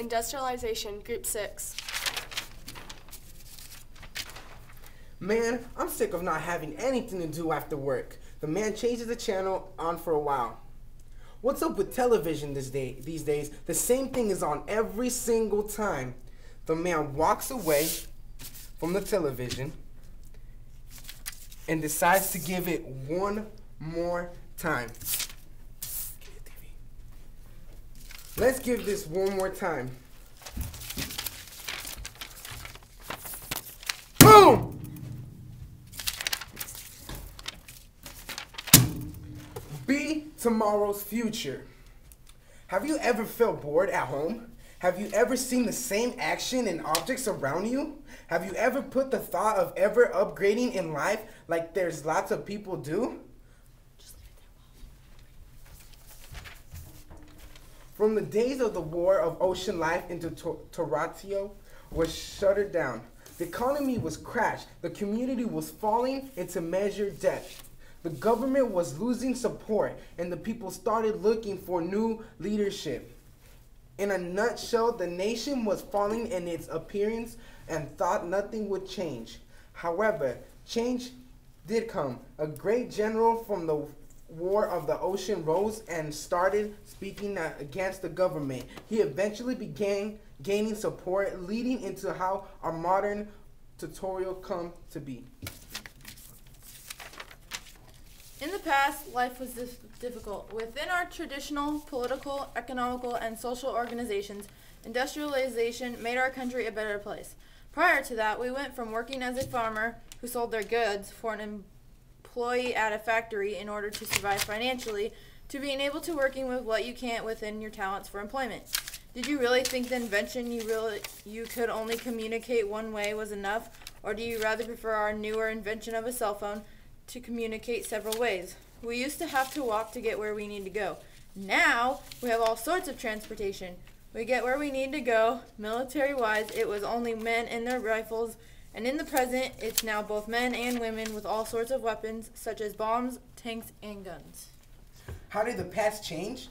Industrialization, Group 6. Man, I'm sick of not having anything to do after work. The man changes the channel on for a while. What's up with television these days? The same thing is on every single time. The man walks away from the television and decides to give it one more time. Let's give this one more time. Boom! Be tomorrow's future. Have you ever felt bored at home? Have you ever seen the same action and objects around you? Have you ever put the thought of ever upgrading in life like there's lots of people do? From the days of the war of ocean life into Toratio was shuttered down. The economy was crashed. The community was falling into measured debt. The government was losing support, and the people started looking for new leadership. In a nutshell, the nation was falling in its appearance and thought nothing would change. However, change did come. A great general from the War of the Ocean rose and started speaking against the government. He eventually began gaining support, leading into how our modern tutorial come to be. In the past, life was difficult. Within our traditional political, economical, and social organizations, industrialization made our country a better place. Prior to that, we went from working as a farmer who sold their goods for an employee at a factory in order to survive financially, to being able to working with what you can within your talents for employment. Did you really think the invention you could only communicate one way was enough, or do you rather prefer our newer invention of a cell phone to communicate several ways? We used to have to walk to get where we need to go. Now we have all sorts of transportation. We get where we need to go. Military-wise, it was only men and their rifles, and in the present, it's now both men and women with all sorts of weapons, such as bombs, tanks, and guns. How did the past change?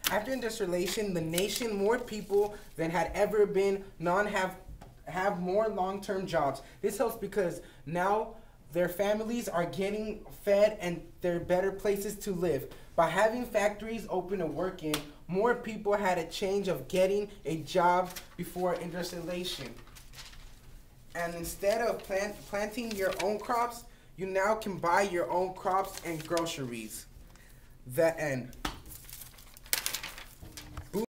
After industrialization, the nation, more people than had ever been have more long-term jobs. This helps because now their families are getting fed and they're better places to live. By having factories open to work in, more people had a change of getting a job before industrialization. And instead of planting your own crops, you now can buy your own crops and groceries. The end.